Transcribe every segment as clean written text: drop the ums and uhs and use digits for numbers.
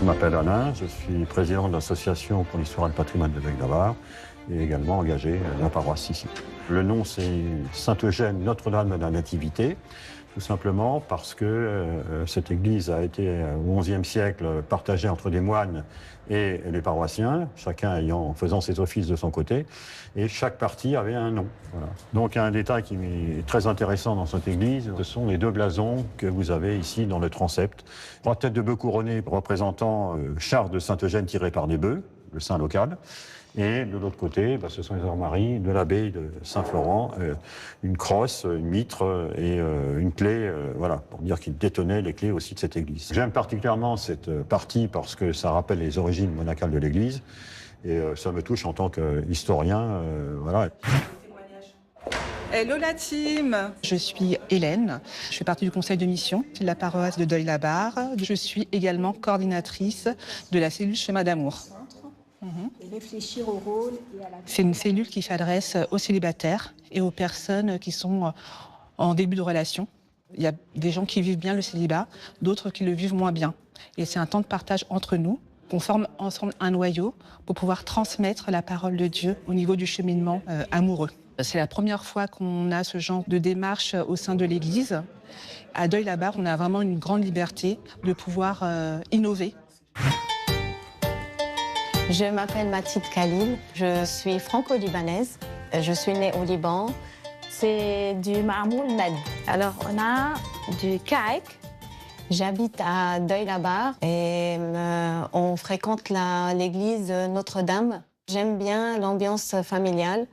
m'appelle Alain, je suis président de l'association pour l'histoire et le patrimoine de Deuil-la-Barre et également engagé à la paroisse ici. Le nom c'est Sainte-Eugène Notre-Dame de la Nativité, tout simplement parce que cette église a été au XIe siècle partagée entre des moines et les paroissiens, chacun faisant ses offices de son côté, et chaque partie avait un nom. Voilà. Donc un détail qui est très intéressant dans cette église, ce sont les deux blasons que vous avez ici dans le transept. 3 têtes de bœufs couronnées représentant char de Sainte-Eugène tiré par des bœufs, le saint local. Et de l'autre côté, ce sont les armoiries de l'abbaye de Saint-Florent, une crosse, une mitre et une clé, voilà, pour dire qu'il détenait les clés aussi de cette église. J'aime particulièrement cette partie parce que ça rappelle les origines monacales de l'église et ça me touche en tant qu'historien, voilà. Hello la team. Je suis Hélène, je fais partie du conseil de mission de la paroisse de Deuil-la-Barre. Je suis également coordinatrice de la cellule Chemin d'amour. Et réfléchir au rôle et à la... C'est une cellule qui s'adresse aux célibataires et aux personnes qui sont en début de relation. Il y a des gens qui vivent bien le célibat, d'autres qui le vivent moins bien. Et c'est un temps de partage entre nous, qu'on forme ensemble un noyau pour pouvoir transmettre la parole de Dieu au niveau du cheminement amoureux. C'est la première fois qu'on a ce genre de démarche au sein de l'Église. À Deuil-la-Barre, on a vraiment une grande liberté de pouvoir innover. Je m'appelle Mathilde Khalil, je suis franco-libanaise, je suis née au Liban. C'est du marmoul nadi. Alors on a du kaek, j'habite à Deuil-la-Barre et on fréquente l'église Notre-Dame. J'aime bien l'ambiance familiale,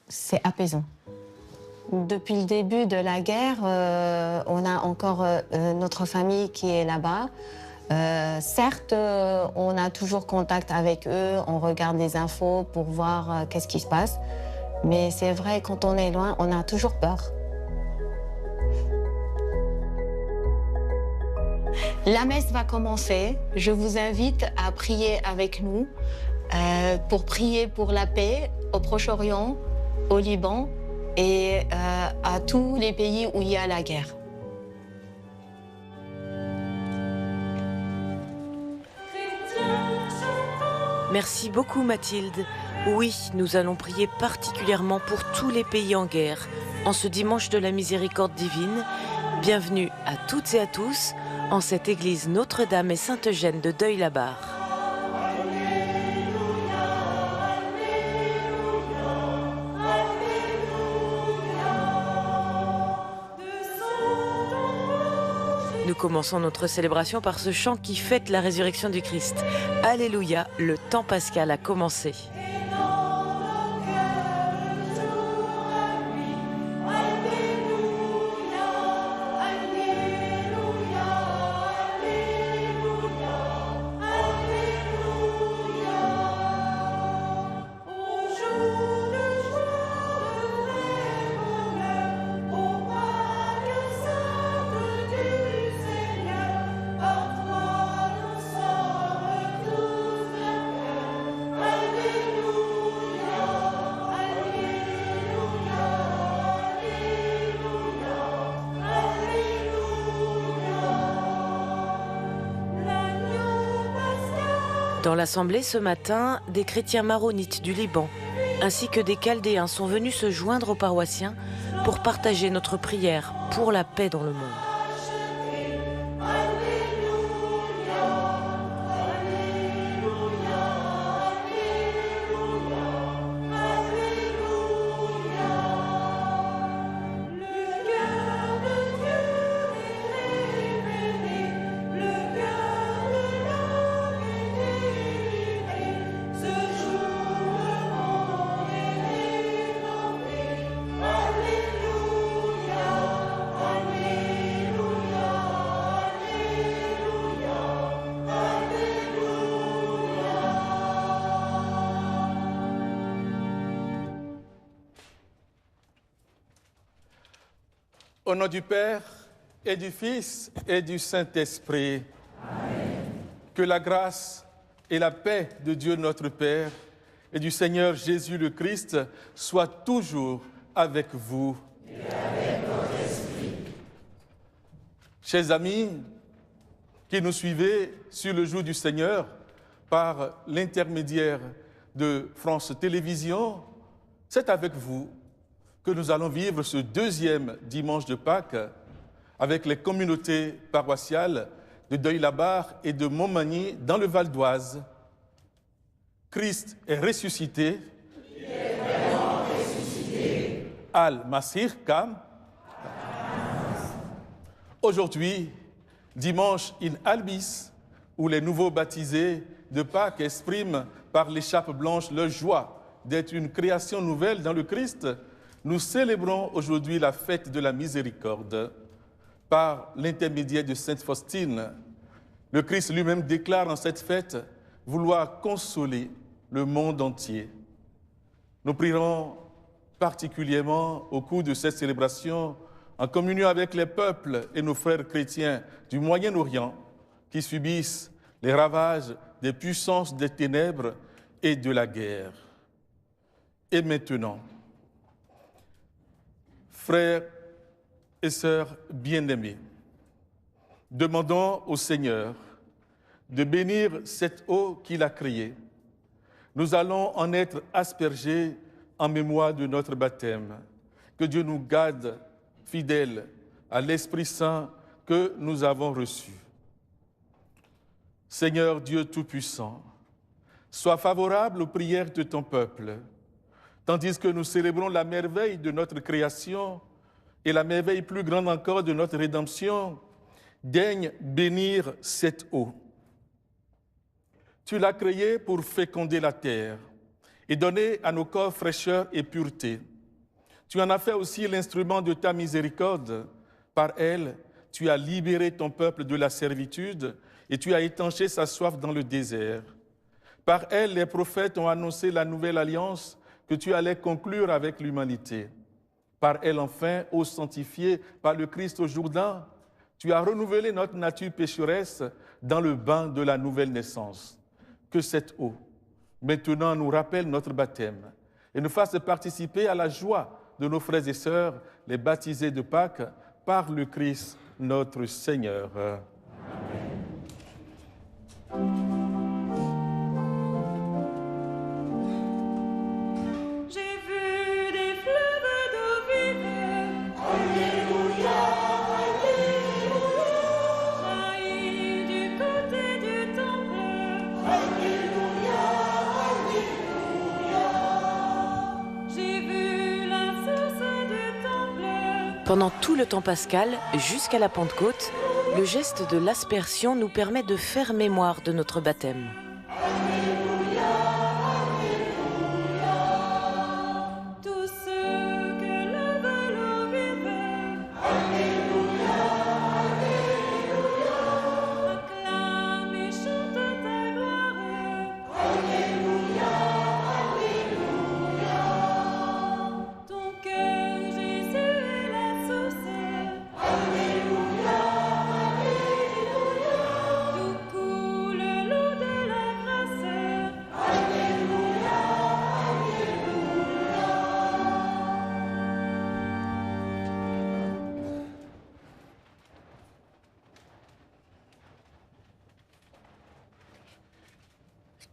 c'est apaisant. Depuis le début de la guerre, on a encore notre famille qui est là-bas. Certes, on a toujours contact avec eux, on regarde les infos pour voir qu'est-ce qui se passe. Mais c'est vrai, quand on est loin, on a toujours peur. La messe va commencer. Je vous invite à prier avec nous pour prier pour la paix au Proche-Orient, au Liban et à tous les pays où il y a la guerre. Merci beaucoup Mathilde. Oui, nous allons prier particulièrement pour tous les pays en guerre. En ce dimanche de la miséricorde divine, bienvenue à toutes et à tous en cette église Notre-Dame et Sainte-Eugène de Deuil-la-Barre. Nous commençons notre célébration par ce chant qui fête la résurrection du Christ. Alléluia, le temps pascal a commencé. Dans l'assemblée ce matin, des chrétiens maronites du Liban, ainsi que des Chaldéens sont venus se joindre aux paroissiens pour partager notre prière pour la paix dans le monde. Au nom du Père et du Fils et du Saint-Esprit, Amen. Que la grâce et la paix de Dieu notre Père et du Seigneur Jésus le Christ soient toujours avec vous. Et avec votre esprit. Chers amis, qui nous suivez sur le jour du Seigneur par l'intermédiaire de France Télévisions, c'est avec vous que nous allons vivre ce deuxième dimanche de Pâques avec les communautés paroissiales de Deuil-la-Barre et de Montmagny dans le Val d'Oise. Christ est ressuscité. Il est vraiment ressuscité. Al-Masih Kam. Aujourd'hui, dimanche in Albis, où les nouveaux baptisés de Pâques expriment par l'écharpe blanche leur joie d'être une création nouvelle dans le Christ, nous célébrons aujourd'hui la fête de la miséricorde. Par l'intermédiaire de Sainte Faustine, le Christ lui-même déclare en cette fête vouloir consoler le monde entier. Nous prierons particulièrement au cours de cette célébration en communion avec les peuples et nos frères chrétiens du Moyen-Orient qui subissent les ravages des puissances des ténèbres et de la guerre. Et maintenant, frères et sœurs bien-aimés, demandons au Seigneur de bénir cette eau qu'il a créée. Nous allons en être aspergés en mémoire de notre baptême. Que Dieu nous garde fidèles à l'Esprit Saint que nous avons reçu. Seigneur Dieu Tout-Puissant, sois favorable aux prières de ton peuple, tandis que nous célébrons la merveille de notre création et la merveille plus grande encore de notre rédemption. Daigne bénir cette eau. Tu l'as créée pour féconder la terre et donner à nos corps fraîcheur et pureté. Tu en as fait aussi l'instrument de ta miséricorde. Par elle, tu as libéré ton peuple de la servitude et tu as étanché sa soif dans le désert. Par elle, les prophètes ont annoncé la nouvelle alliance que tu allais conclure avec l'humanité. Par elle, enfin, ô sanctifié par le Christ au Jourdain, tu as renouvelé notre nature pécheresse dans le bain de la nouvelle naissance. Que cette eau, maintenant, nous rappelle notre baptême et nous fasse participer à la joie de nos frères et sœurs, les baptisés de Pâques, par le Christ notre Seigneur. Amen. Pendant tout le temps pascal, jusqu'à la Pentecôte, le geste de l'aspersion nous permet de faire mémoire de notre baptême.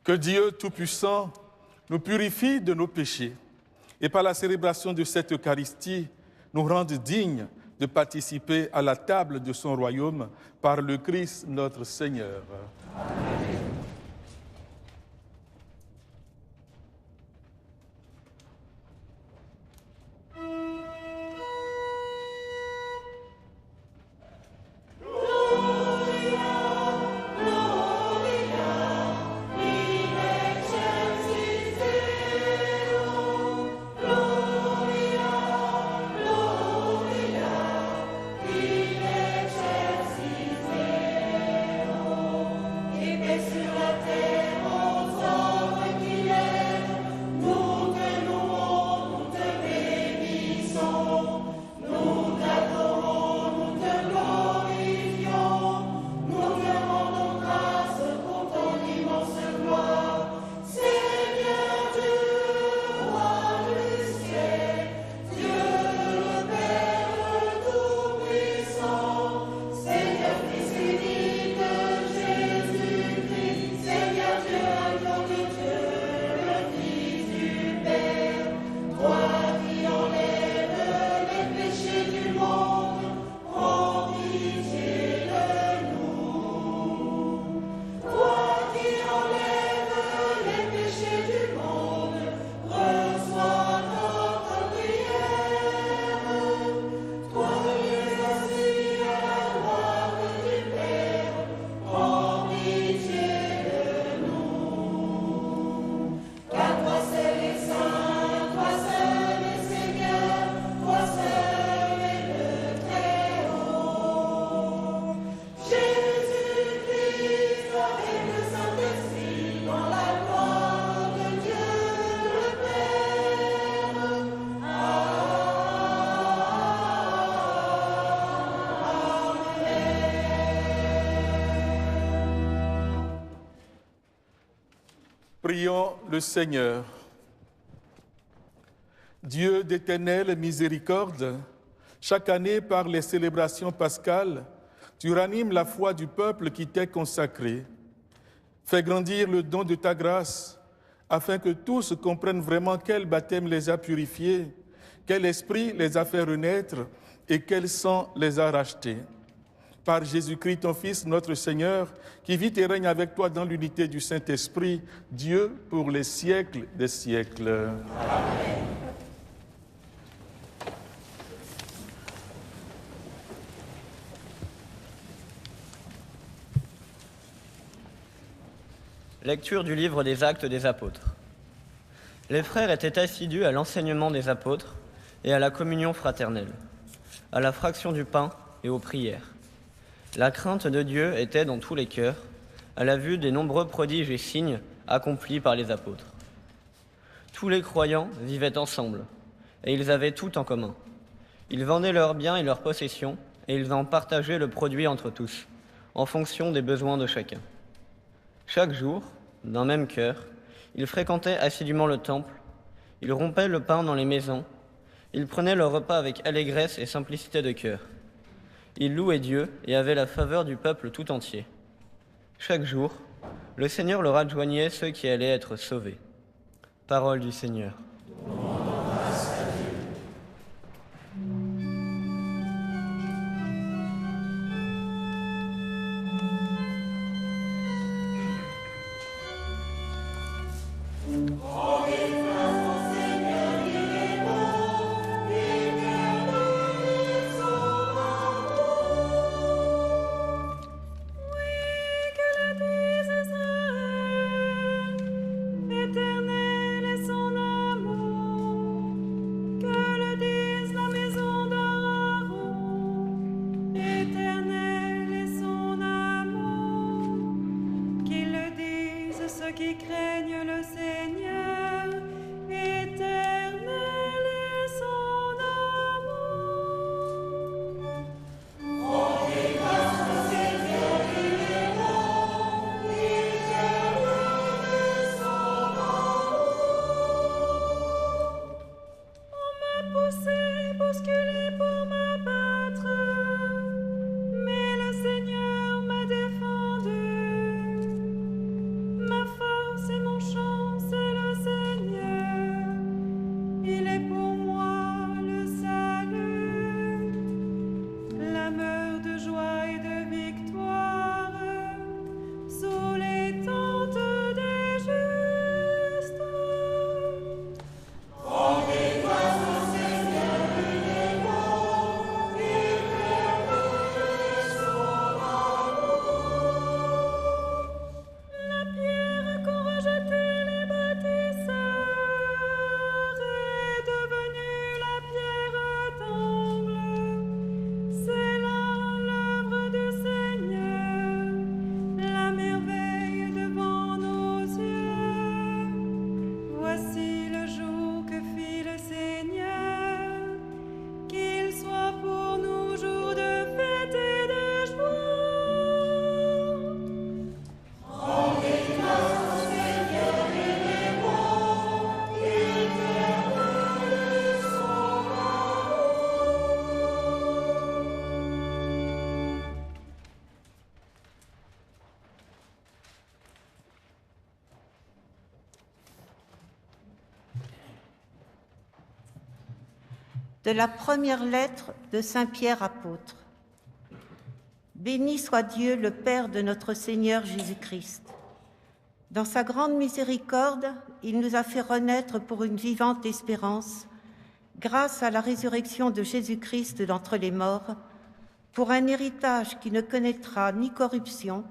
Que Dieu Tout-Puissant nous purifie de nos péchés et par la célébration de cette Eucharistie, nous rende dignes de participer à la table de son royaume par le Christ notre Seigneur. Amen. This Prions le Seigneur. Dieu d'éternelle miséricorde, chaque année par les célébrations pascales, tu ranimes la foi du peuple qui t'est consacré. Fais grandir le don de ta grâce, afin que tous comprennent vraiment quel baptême les a purifiés, quel esprit les a fait renaître et quel sang les a rachetés. Par Jésus-Christ, ton Fils, notre Seigneur, qui vit et règne avec toi dans l'unité du Saint-Esprit, Dieu pour les siècles des siècles. Amen. Lecture du livre des Actes des Apôtres. Les frères étaient assidus à l'enseignement des apôtres et à la communion fraternelle, à la fraction du pain et aux prières. La crainte de Dieu était dans tous les cœurs, à la vue des nombreux prodiges et signes accomplis par les apôtres. Tous les croyants vivaient ensemble, et ils avaient tout en commun. Ils vendaient leurs biens et leurs possessions, et ils en partageaient le produit entre tous, en fonction des besoins de chacun. Chaque jour, d'un même cœur, ils fréquentaient assidûment le temple, ils rompaient le pain dans les maisons, ils prenaient leur repas avec allégresse et simplicité de cœur. Ils louaient Dieu et avaient la faveur du peuple tout entier. Chaque jour, le Seigneur leur adjoignait ceux qui allaient être sauvés. Parole du Seigneur. De la première lettre de Saint Pierre apôtre. Béni soit Dieu, le Père de notre Seigneur Jésus-Christ. Dans sa grande miséricorde, il nous a fait renaître pour une vivante espérance, grâce à la résurrection de Jésus-Christ d'entre les morts, pour un héritage qui ne connaîtra ni corruption,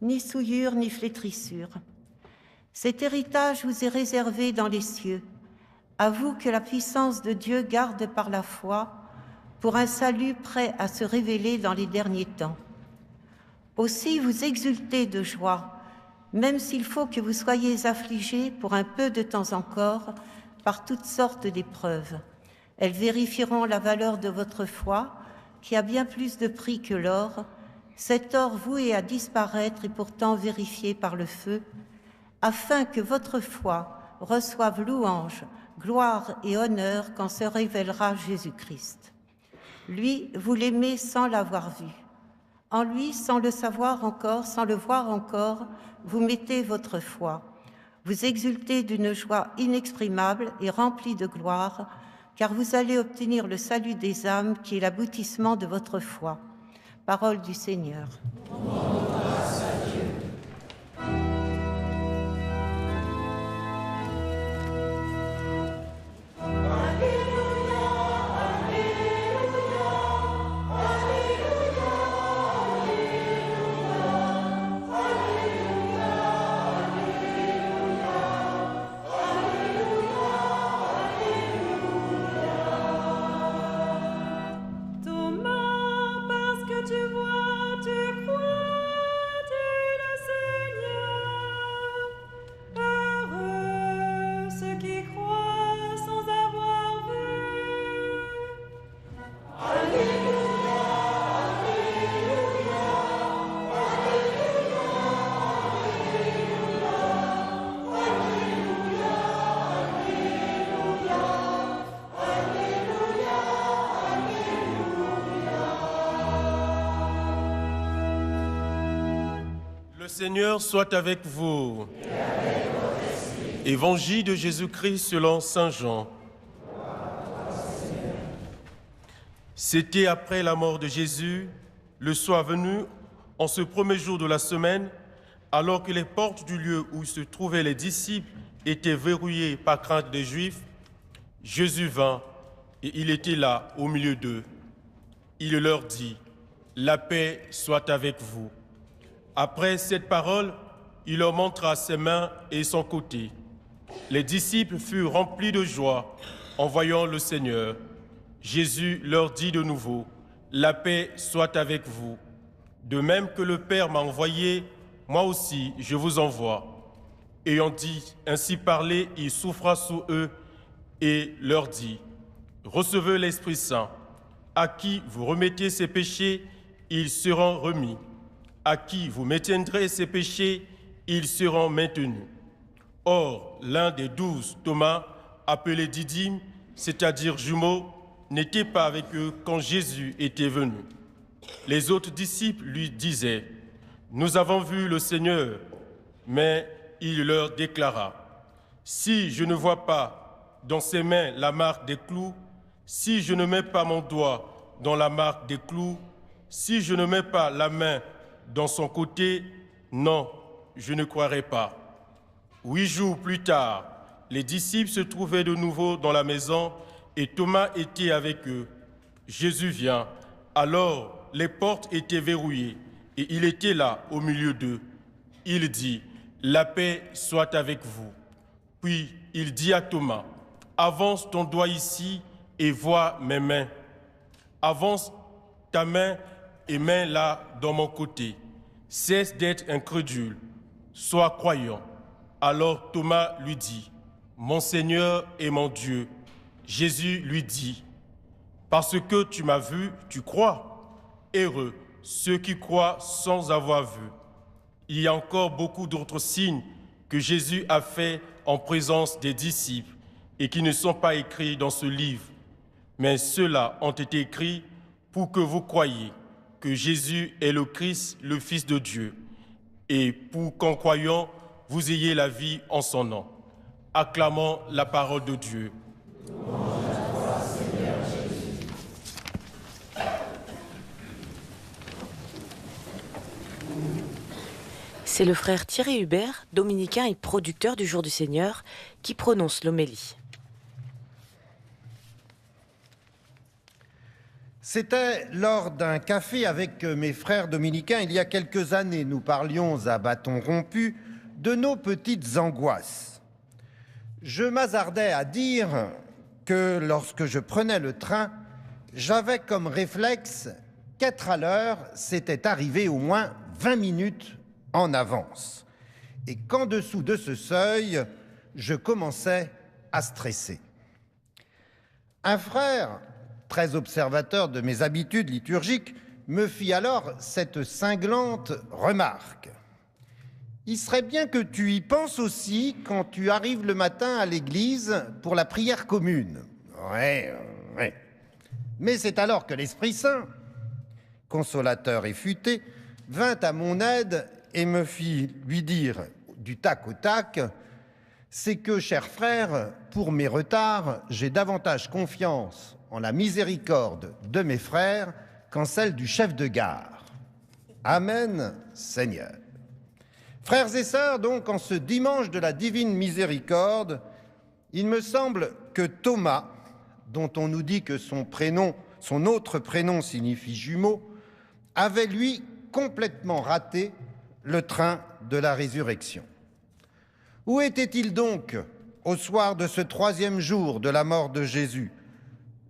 ni souillure, ni flétrissure. Cet héritage vous est réservé dans les cieux, à vous que la puissance de Dieu garde par la foi, pour un salut prêt à se révéler dans les derniers temps. Aussi vous exultez de joie, même s'il faut que vous soyez affligés pour un peu de temps encore par toutes sortes d'épreuves. Elles vérifieront la valeur de votre foi, qui a bien plus de prix que l'or, cet or voué à disparaître et pourtant vérifié par le feu, afin que votre foi reçoive louange, gloire et honneur quand se révélera Jésus-Christ. Lui, vous l'aimez sans l'avoir vu. En lui, sans le savoir encore, sans le voir encore, vous mettez votre foi. Vous exultez d'une joie inexprimable et remplie de gloire, car vous allez obtenir le salut des âmes qui est l'aboutissement de votre foi. Parole du Seigneur. Grâce à Dieu. Le Seigneur soit avec vous. Et avec votre esprit. Évangile de Jésus-Christ selon saint Jean. C'était après la mort de Jésus, le soir venu, en ce premier jour de la semaine, alors que les portes du lieu où se trouvaient les disciples étaient verrouillées par crainte des Juifs, Jésus vint et il était là au milieu d'eux. Il leur dit : « La paix soit avec vous. » Après cette parole, il leur montra ses mains et son côté. Les disciples furent remplis de joie en voyant le Seigneur. Jésus leur dit de nouveau : « La paix soit avec vous. De même que le Père m'a envoyé, moi aussi je vous envoie. » Ayant dit ainsi parlé, il souffla sur eux et leur dit : « Recevez l'Esprit Saint. À qui vous remettez ses péchés, ils seront remis. À qui vous maintiendrez ses péchés, ils seront maintenus. » Or, l'un des 12, Thomas, appelé Didyme, c'est-à-dire jumeau, n'était pas avec eux quand Jésus était venu. Les autres disciples lui disaient : « Nous avons vu le Seigneur. » Mais il leur déclara : « Si je ne vois pas dans ses mains la marque des clous, si je ne mets pas mon doigt dans la marque des clous, si je ne mets pas la main dans son côté, non, je ne croirai pas. » 8 jours plus tard, les disciples se trouvaient de nouveau dans la maison et Thomas était avec eux. Jésus vient. Alors les portes étaient verrouillées et il était là au milieu d'eux. Il dit : « La paix soit avec vous. » Puis il dit à Thomas : « Avance ton doigt ici et vois mes mains. Avance ta main et mets-la dans mon côté. Cesse d'être incrédule, sois croyant. » Alors Thomas lui dit : « Mon Seigneur et mon Dieu. » Jésus lui dit : « Parce que tu m'as vu, tu crois. Heureux ceux qui croient sans avoir vu. » Il y a encore beaucoup d'autres signes que Jésus a faits en présence des disciples et qui ne sont pas écrits dans ce livre. Mais ceux-là ont été écrits pour que vous croyiez que Jésus est le Christ, le Fils de Dieu, et pour qu'en croyant, vous ayez la vie en son nom. Acclamons la parole de Dieu. C'est le frère Thierry Hubert, dominicain et producteur du Jour du Seigneur, qui prononce l'homélie. C'était lors d'un café avec mes frères dominicains il y a quelques années. Nous parlions à bâton rompu de nos petites angoisses. Je m'hasardais à dire que lorsque je prenais le train, j'avais comme réflexe qu'être à l'heure, c'était arriver au moins 20 minutes en avance. Et qu'en dessous de ce seuil, je commençais à stresser. Un frère, très observateur de mes habitudes liturgiques, me fit alors cette cinglante remarque. « il serait bien que tu y penses aussi quand tu arrives le matin à l'église pour la prière commune. Ouais. Mais c'est alors que l'Esprit Saint, consolateur et futé, vint à mon aide et me fit lui dire du tac au tac, c'est que, cher frère, pour mes retards, j'ai davantage confiance en la miséricorde de mes frères qu'en celle du chef de gare. Amen, Seigneur. Frères et sœurs, donc, en ce dimanche de la divine miséricorde, il me semble que Thomas, dont on nous dit que son autre prénom signifie jumeau, avait, lui, complètement raté le train de la résurrection. Où était-il donc au soir de ce 3e jour de la mort de Jésus?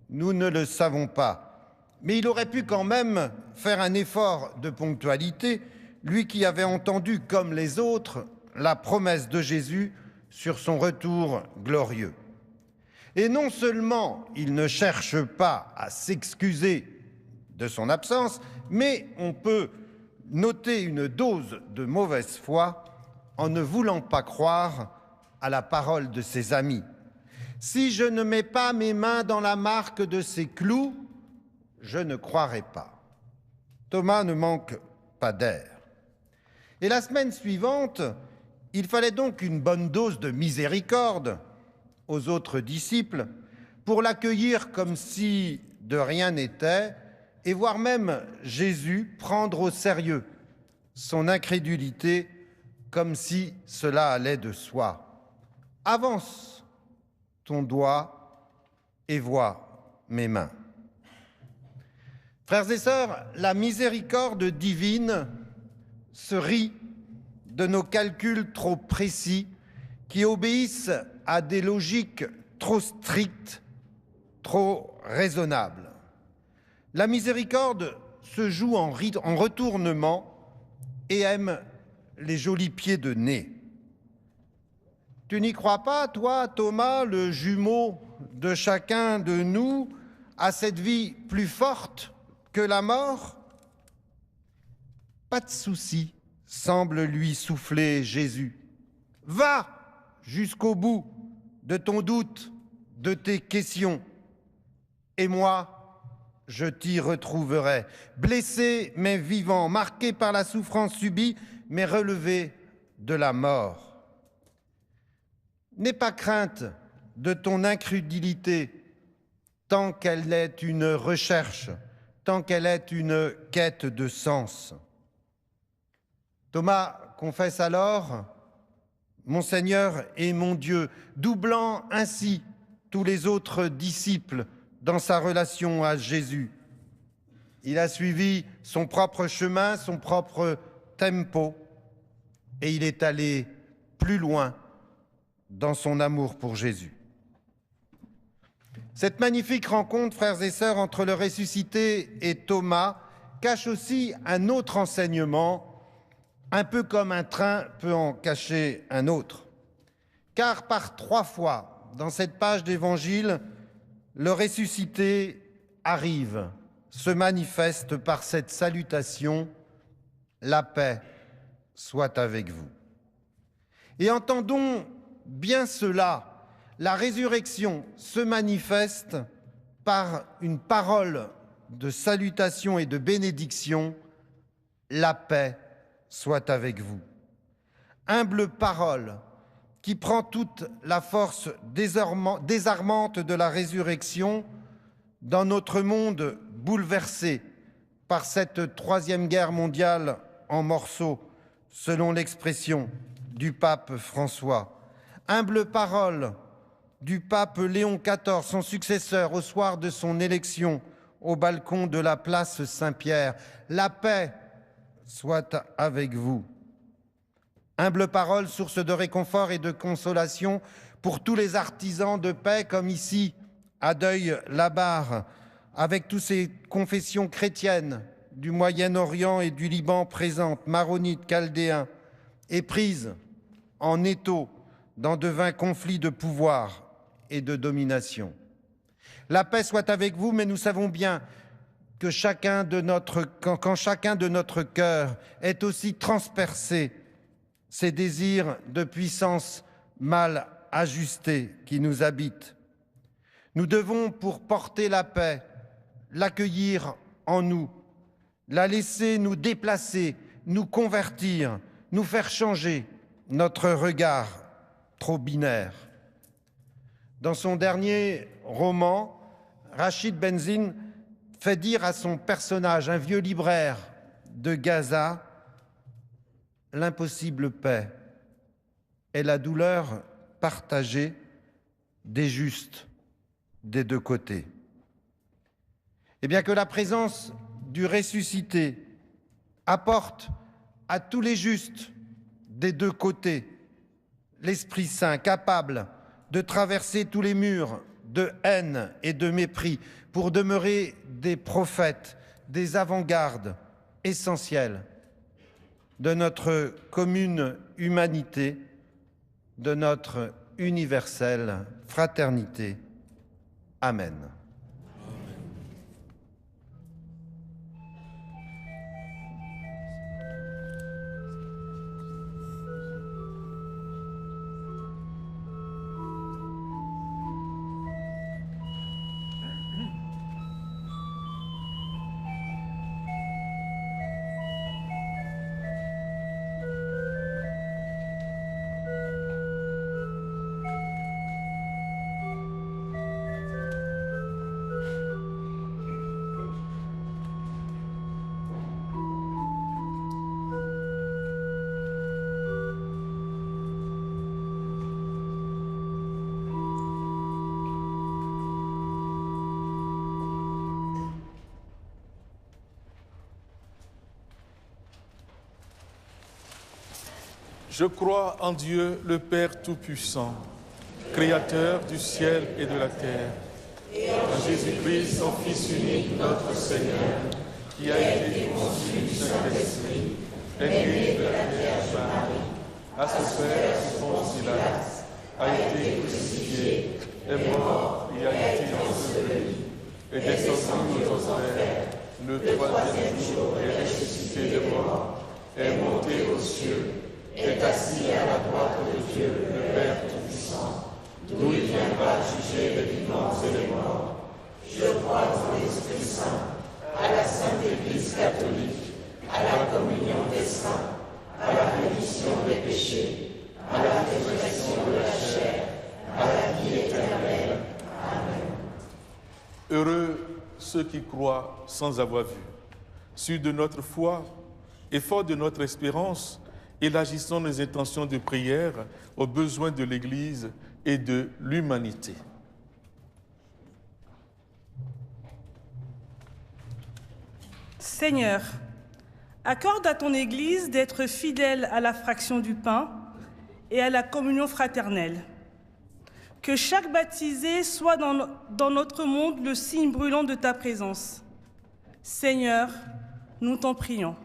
Nous ne le savons pas, mais il aurait pu quand même faire un effort de ponctualité, lui qui avait entendu, comme les autres, la promesse de Jésus sur son retour glorieux. Et non seulement il ne cherche pas à s'excuser de son absence, mais on peut noter une dose de mauvaise foi en ne voulant pas croire à la parole de ses amis. Si je ne mets pas mes mains dans la marque de ces clous, je ne croirai pas. Thomas ne manque pas d'air. Et la semaine suivante, il fallait donc une bonne dose de miséricorde aux autres disciples pour l'accueillir comme si de rien n'était et voir même Jésus prendre au sérieux son incrédulité comme si cela allait de soi. Avance ton doigt et vois mes mains. Frères et sœurs, la miséricorde divine se rit de nos calculs trop précis qui obéissent à des logiques trop strictes, trop raisonnables. La miséricorde se joue en retournement et aime les jolis pieds de nez. Tu n'y crois pas, toi, Thomas, le jumeau de chacun de nous, à cette vie plus forte que la mort? Pas de souci, semble lui souffler Jésus. Va jusqu'au bout de ton doute, de tes questions. Et moi, je t'y retrouverai, blessé mais vivant, marqué par la souffrance subie, mais relevé de la mort. N'aie pas crainte de ton incrédulité, tant qu'elle est une recherche, tant qu'elle est une quête de sens. Thomas confesse alors « Mon Seigneur et mon Dieu », doublant ainsi tous les autres disciples dans sa relation à Jésus. Il a suivi son propre chemin, son propre tempo, et il est allé plus loin dans son amour pour Jésus. Cette magnifique rencontre, frères et sœurs, entre le ressuscité et Thomas cache aussi un autre enseignement, un peu comme un train peut en cacher un autre. Car par 3 fois, dans cette page d'évangile, le ressuscité arrive, se manifeste par cette salutation « La paix soit avec vous ». Et entendons bien cela, la résurrection se manifeste par une parole de salutation et de bénédiction « La paix soit avec vous ». Humble parole qui prend toute la force désarmante de la résurrection dans notre monde bouleversé par cette 3e guerre mondiale en morceaux, selon l'expression du pape François. Humble parole du pape Léon XIV, son successeur, au soir de son élection au balcon de la place Saint-Pierre. La paix soit avec vous. Humble parole, source de réconfort et de consolation pour tous les artisans de paix, comme ici, à Deuil-la-Barre, avec toutes ces confessions chrétiennes du Moyen-Orient et du Liban présentes, maronites, chaldéens, éprises en étau dans de vains conflits de pouvoir et de domination. La paix soit avec vous, mais nous savons bien que quand chacun de notre cœur est aussi transpercé ces désirs de puissance mal ajustés qui nous habitent. Nous devons, pour porter la paix, l'accueillir en nous, la laisser nous déplacer, nous convertir, nous faire changer notre regard trop binaire. Dans son dernier roman, Rachid Benzine fait dire à son personnage, un vieux libraire de Gaza, l'impossible paix est la douleur partagée des justes des deux côtés. Et bien que la présence du ressuscité apporte à tous les justes des deux côtés l'Esprit Saint capable de traverser tous les murs de haine et de mépris pour demeurer des prophètes, des avant-gardes essentiels de notre commune humanité, de notre universelle fraternité. Amen. Je crois en Dieu, le Père Tout-Puissant, Créateur du ciel et de la terre, et en Jésus-Christ, son Fils unique, notre Seigneur, qui a été conçu du Saint-Esprit, est né de la Vierge Marie, a souffert sous Ponce Pilate, a été crucifié, est mort et a été enseveli, est descendu aux enfers, le troisième jour est ressuscité des morts, est monté aux cieux, est assis à la droite de Dieu, le Père Tout-Puissant, d'où il viendra juger les vivants et les morts. Je crois en l'Esprit Saint, à la Sainte Église catholique, à la communion des saints, à la rémission des péchés, à la résurrection de la chair, à la vie éternelle. Amen. Heureux ceux qui croient sans avoir vu. Sûrs de notre foi et forts de notre espérance, élargissons nos intentions de prière aux besoins de l'Église et de l'humanité. Seigneur, accorde à ton Église d'être fidèle à la fraction du pain et à la communion fraternelle. Que chaque baptisé soit dans notre monde le signe brûlant de ta présence. Seigneur, nous t'en prions.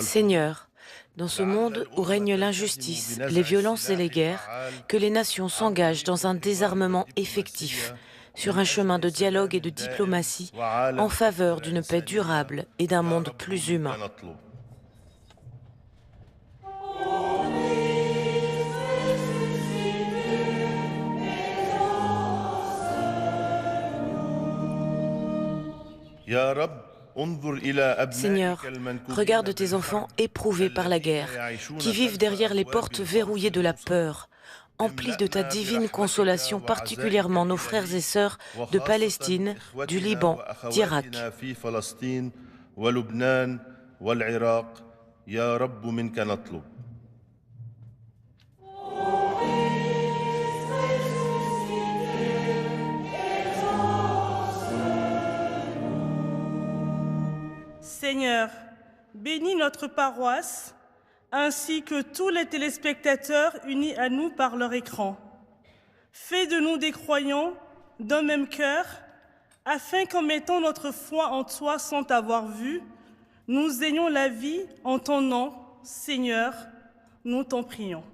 Seigneur, dans ce monde où règne l'injustice, les violences et les guerres, que les nations s'engagent dans un désarmement effectif, sur un chemin de dialogue et de diplomatie, en faveur d'une paix durable et d'un monde plus humain. Seigneur, regarde tes enfants éprouvés par la guerre, qui vivent derrière les portes verrouillées de la peur. Emplis de ta divine consolation particulièrement nos frères et sœurs de Palestine, du Liban, d'Irak. Seigneur, bénis notre paroisse, ainsi que tous les téléspectateurs unis à nous par leur écran. Fais de nous des croyants d'un même cœur, afin qu'en mettant notre foi en toi sans t'avoir vu, nous ayons la vie en ton nom, Seigneur, nous t'en prions.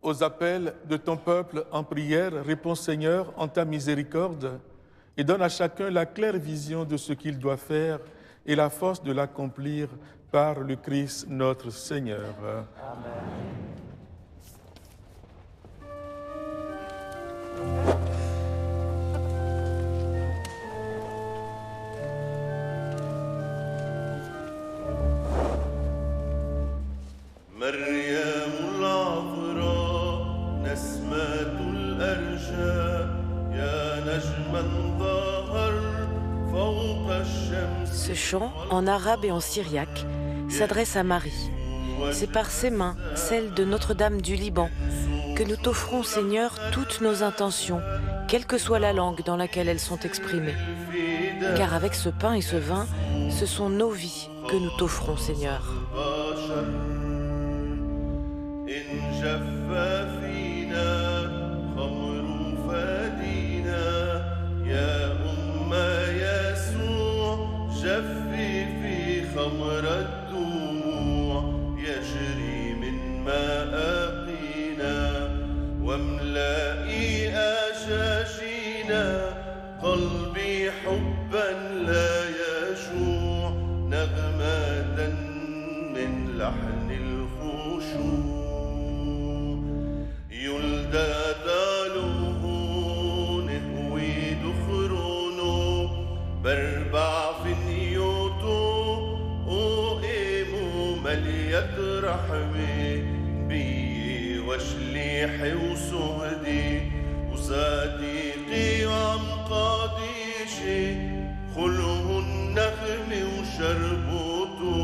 Aux appels de ton peuple en prière, réponds Seigneur en ta miséricorde et donne à chacun la claire vision de ce qu'il doit faire et la force de l'accomplir par le Christ notre Seigneur. Amen. Ce chant, en arabe et en syriaque, s'adresse à Marie. C'est par ses mains, celles de Notre-Dame du Liban, que nous t'offrons, Seigneur, toutes nos intentions, quelle que soit la langue dans laquelle elles sont exprimées. Car avec ce pain et ce vin, ce sont nos vies que nous t'offrons, Seigneur. قلبي حبا لا يشوع نغمة من لحن الخشوع يلدى دالوه نهوي دخرونو بربع في نيوتو وإيمو مليت رحمي بي وشليحي وسهدي وصديقي وعمقاديشي خلوه النغم وشربوتو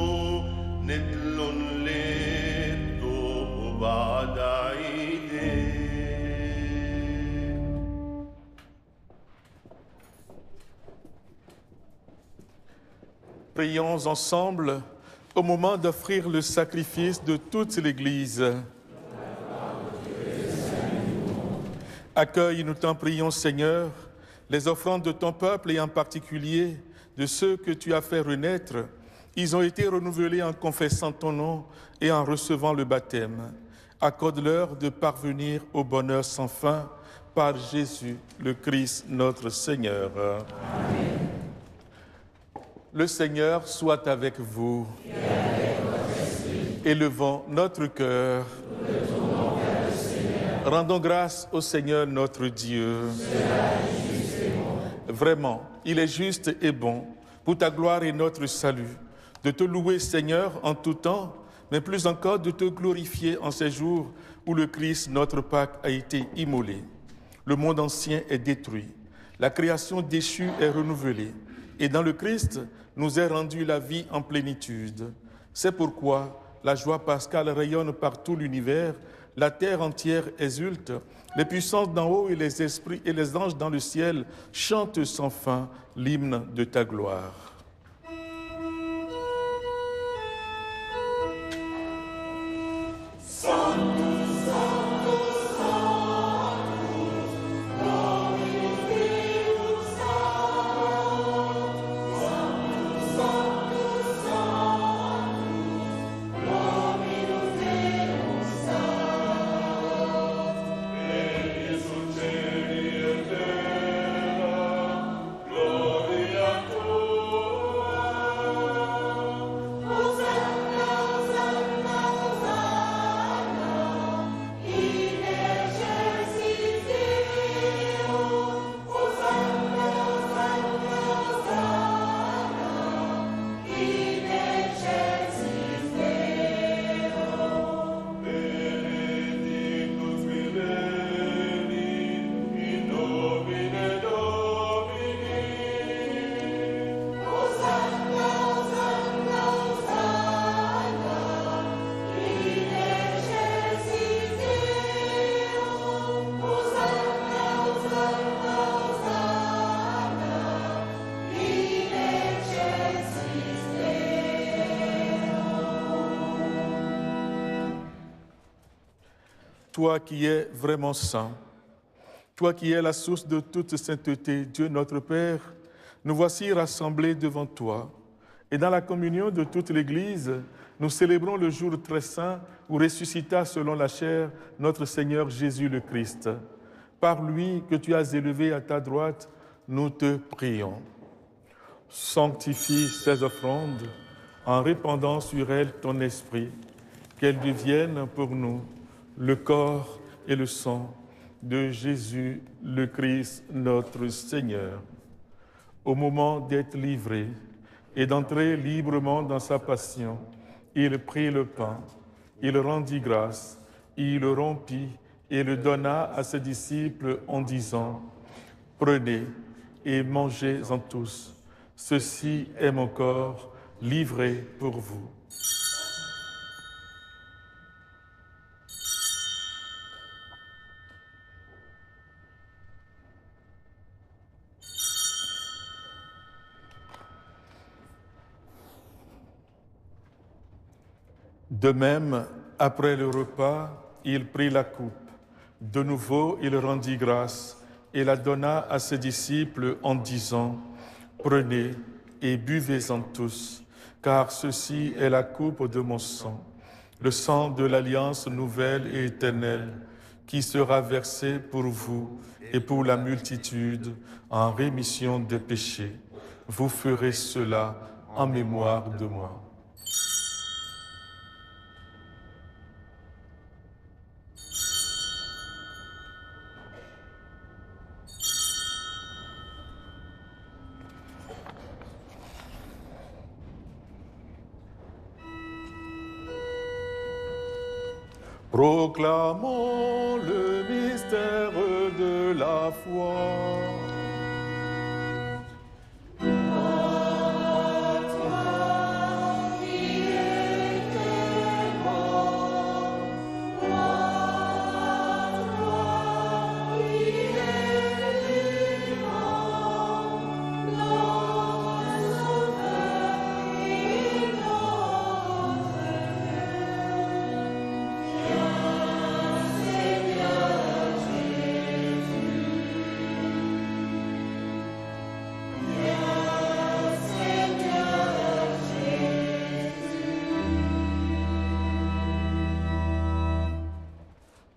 ندلن ليدو بعد عيدي. Prions ensemble au moment d'offrir le sacrifice de toute l'Église. Accueille, nous t'en prions, Seigneur, les offrandes de ton peuple et en particulier de ceux que tu as fait renaître. Ils ont été renouvelés en confessant ton nom et en recevant le baptême. Accorde-leur de parvenir au bonheur sans fin par Jésus, le Christ, notre Seigneur. Amen. Le Seigneur soit avec vous. Et avec votre esprit. Élevons notre cœur. Rendons grâce au Seigneur notre Dieu. Vraiment, il est juste et bon, pour ta gloire et notre salut, de te louer, Seigneur, en tout temps, mais plus encore de te glorifier en ces jours où le Christ, notre Pâque, a été immolé. Le monde ancien est détruit, la création déchue est renouvelée, et dans le Christ nous est rendue la vie en plénitude. C'est pourquoi la joie pascale rayonne par tout l'univers. La terre entière exulte, les puissances d'en haut et les esprits et les anges dans le ciel chantent sans fin l'hymne de ta gloire. Gloria a toi qui es vraiment saint, toi qui es la source de toute sainteté, Dieu notre Père, nous voici rassemblés devant toi. Et dans la communion de toute l'Église, nous célébrons le jour très saint où ressuscita selon la chair notre Seigneur Jésus le Christ. Par lui que tu as élevé à ta droite, nous te prions. Sanctifie ces offrandes en répandant sur elles ton esprit, qu'elles deviennent pour nous le corps et le sang de Jésus le Christ, notre Seigneur. Au moment d'être livré et d'entrer librement dans sa passion, il prit le pain, il rendit grâce, il le rompit et le donna à ses disciples en disant « Prenez et mangez-en tous, ceci est mon corps livré pour vous. » De même, après le repas, il prit la coupe. De nouveau, il rendit grâce et la donna à ses disciples en disant « Prenez et buvez-en tous, car ceci est la coupe de mon sang, le sang de l'alliance nouvelle et éternelle, qui sera versé pour vous et pour la multitude en rémission des péchés. Vous ferez cela en mémoire de moi. » Proclamons le mystère de la foi.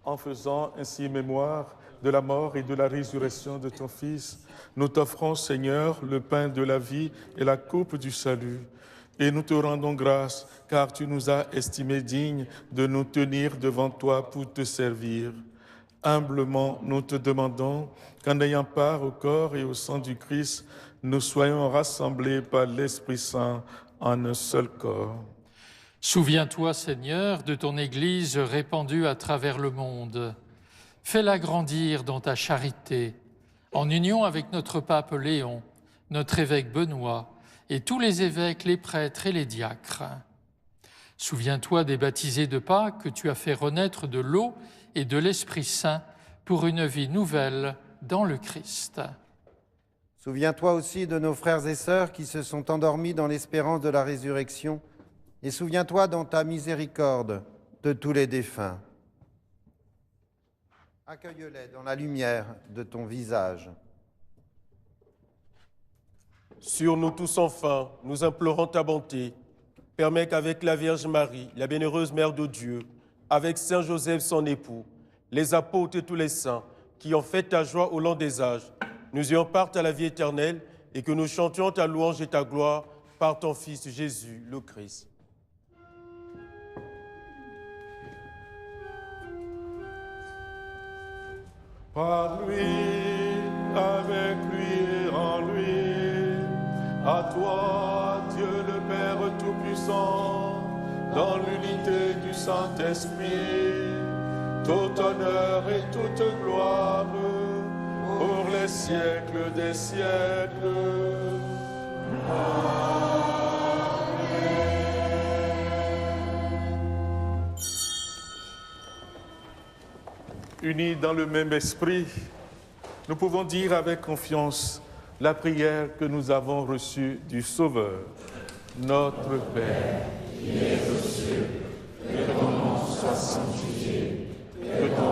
En faisant ainsi mémoire de la mort et de la résurrection de ton Fils, nous t'offrons, Seigneur, le pain de la vie et la coupe du salut. Et nous te rendons grâce, car tu nous as estimés dignes de nous tenir devant toi pour te servir. Humblement, nous te demandons qu'en ayant part au corps et au sang du Christ, nous soyons rassemblés par l'Esprit Saint en un seul corps. Souviens-toi, Seigneur, de ton Église répandue à travers le monde. Fais-la grandir dans ta charité, en union avec notre pape Léon, notre évêque Benoît, et tous les évêques, les prêtres et les diacres. Souviens-toi des baptisés de Pâques que tu as fait renaître de l'eau et de l'Esprit Saint pour une vie nouvelle dans le Christ. Souviens-toi aussi de nos frères et sœurs qui se sont endormis dans l'espérance de la résurrection, et souviens-toi dans ta miséricorde de tous les défunts. Accueille-les dans la lumière de ton visage. Sur nous tous enfin, nous implorons ta bonté. Permets qu'avec la Vierge Marie, la bienheureuse Mère de Dieu, avec Saint Joseph son époux, les apôtres et tous les saints qui ont fait ta joie au long des âges, nous ayons part à la vie éternelle et que nous chantions ta louange et ta gloire par ton Fils Jésus, le Christ. Par lui, avec lui et en lui, à toi, Dieu le Père Tout-Puissant, dans l'unité du Saint-Esprit, tout honneur et toute gloire, pour les siècles des siècles. Amen. Unis dans le même esprit, nous pouvons dire avec confiance la prière que nous avons reçue du Sauveur. Notre Père, qui es aux cieux, que ton nom soit sanctifié, que ton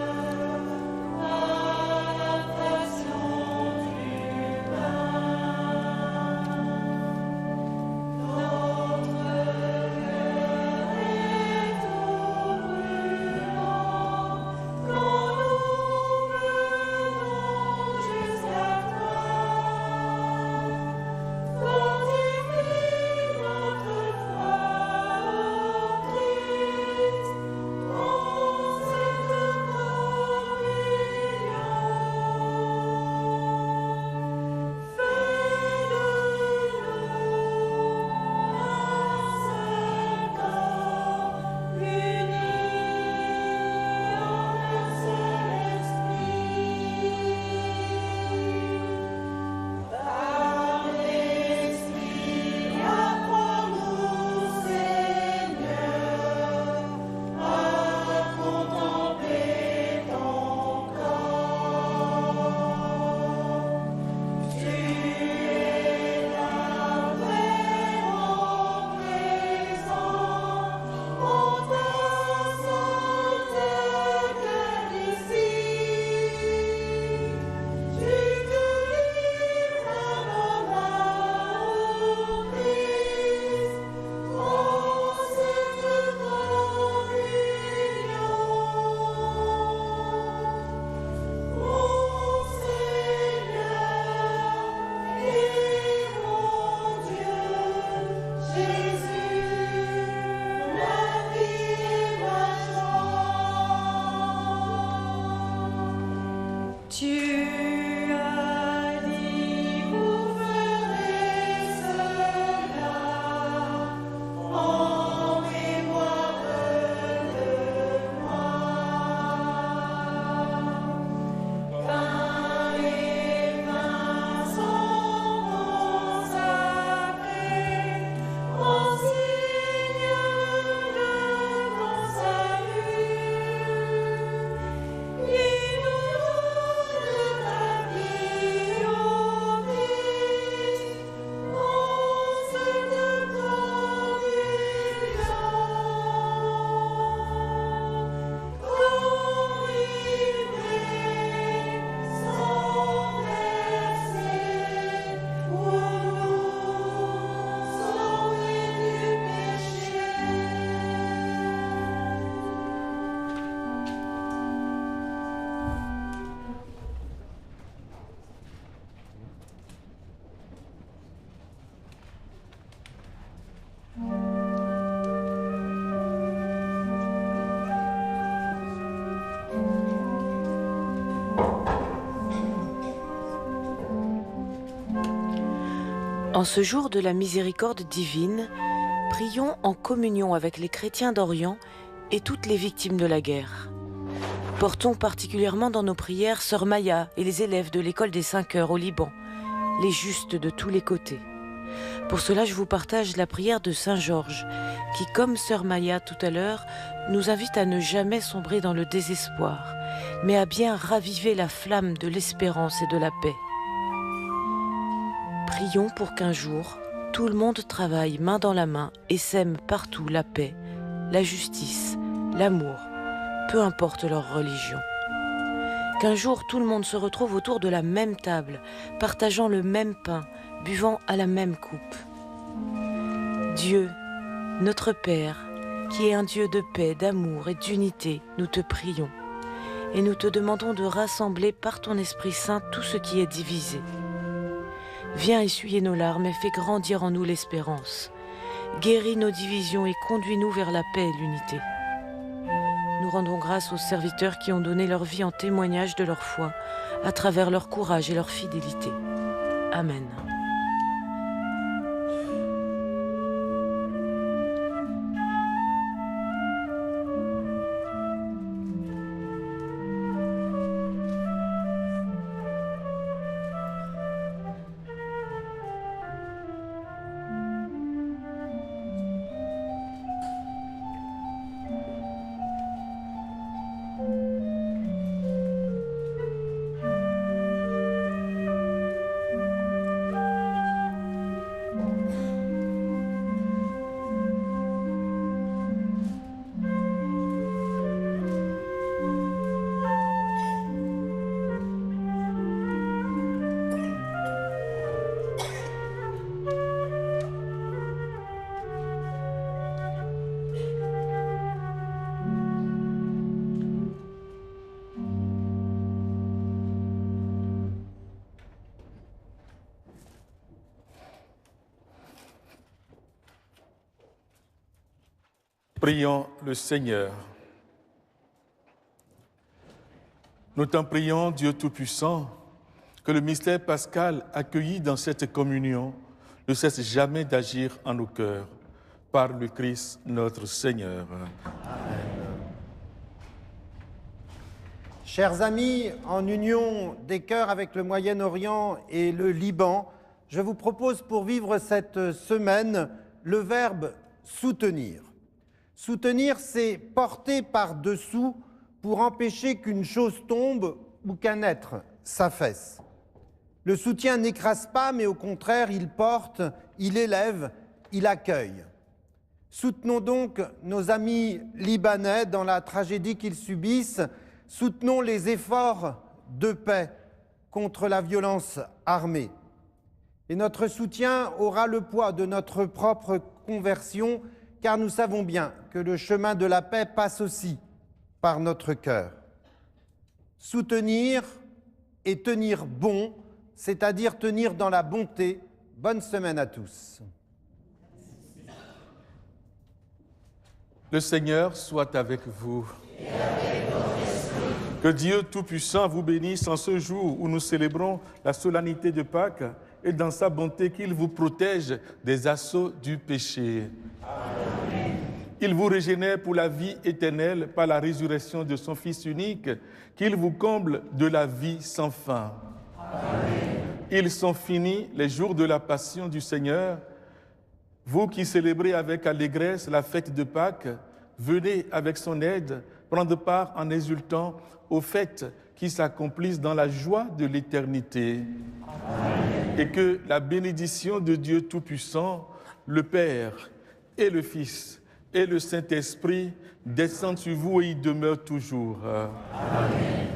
Tu as dit, vous ferez cela en mémoire de moi. Pain et vin sont consacrés au Seigneur de mon salut. Il nous donne la vie au Christ, en cette convulsion. Quand il met son versé pour nous sauver du péché. En ce jour de la miséricorde divine, prions en communion avec les chrétiens d'Orient et toutes les victimes de la guerre. Portons particulièrement dans nos prières Sœur Maya et les élèves de l'école des 5 heures au Liban, les justes de tous les côtés. Pour cela, je vous partage la prière de Saint Georges, qui, comme Sœur Maya tout à l'heure, nous invite à ne jamais sombrer dans le désespoir, mais à bien raviver la flamme de l'espérance et de la paix. Prions pour qu'un jour, tout le monde travaille main dans la main et sème partout la paix, la justice, l'amour, peu importe leur religion. Qu'un jour, tout le monde se retrouve autour de la même table, partageant le même pain, buvant à la même coupe. Dieu, notre Père, qui est un Dieu de paix, d'amour et d'unité, nous te prions. Et nous te demandons de rassembler par ton Esprit Saint tout ce qui est divisé. Viens essuyer nos larmes et fais grandir en nous l'espérance. Guéris nos divisions et conduis-nous vers la paix et l'unité. Nous rendons grâce aux serviteurs qui ont donné leur vie en témoignage de leur foi, à travers leur courage et leur fidélité. Amen. Prions le Seigneur. Nous t'en prions, Dieu Tout-Puissant, que le mystère pascal accueilli dans cette communion ne cesse jamais d'agir en nos cœurs. Par le Christ notre Seigneur. Amen. Chers amis, en union des cœurs avec le Moyen-Orient et le Liban, je vous propose pour vivre cette semaine le verbe soutenir. Soutenir, c'est porter par-dessous pour empêcher qu'une chose tombe ou qu'un être s'affaisse. Le soutien n'écrase pas, mais au contraire, il porte, il élève, il accueille. Soutenons donc nos amis libanais dans la tragédie qu'ils subissent. Soutenons les efforts de paix contre la violence armée. Et notre soutien aura le poids de notre propre conversion, car nous savons bien que le chemin de la paix passe aussi par notre cœur. Soutenir et tenir bon, c'est-à-dire tenir dans la bonté. Bonne semaine à tous. Le Seigneur soit avec vous. Et avec votre esprit. Que Dieu Tout-Puissant vous bénisse en ce jour où nous célébrons la solennité de Pâques et dans sa bonté qu'il vous protège des assauts du péché. Amen. Il vous régénère pour la vie éternelle par la résurrection de son Fils unique, qu'il vous comble de la vie sans fin. Amen. Ils sont finis les jours de la passion du Seigneur. Vous qui célébrez avec allégresse la fête de Pâques, venez avec son aide prendre part en exultant aux fêtes qui s'accomplissent dans la joie de l'éternité. Et que la bénédiction de Dieu Tout-Puissant, le Père et le Fils et le Saint-Esprit descendent sur vous et y demeurent toujours. Amen.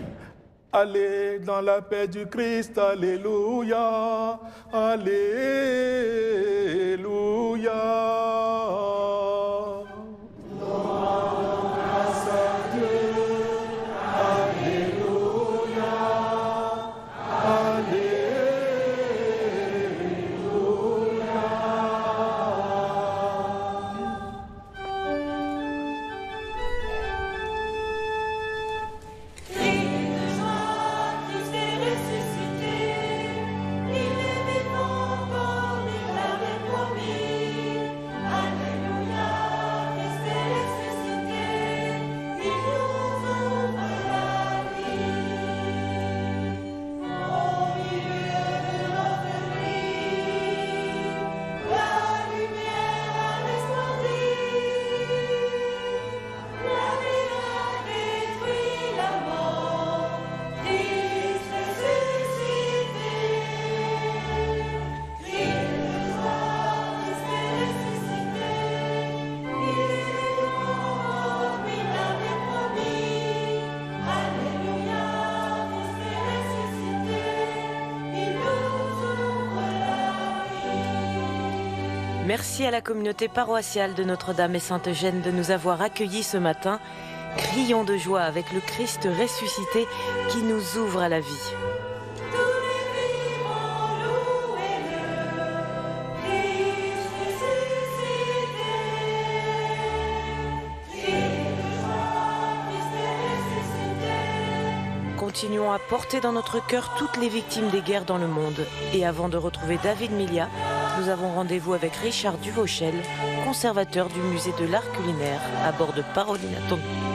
Allez dans la paix du Christ, alléluia, alléluia. Merci à la communauté paroissiale de Notre-Dame et Sainte-Eugène de nous avoir accueillis ce matin. Crions de joie avec le Christ ressuscité qui nous ouvre à la vie. Continuons à porter dans notre cœur toutes les victimes des guerres dans le monde. Et avant de retrouver David Milia, nous avons rendez-vous avec Richard Duvauchel, conservateur du musée de l'art culinaire, à bord de Parolina Tonneau.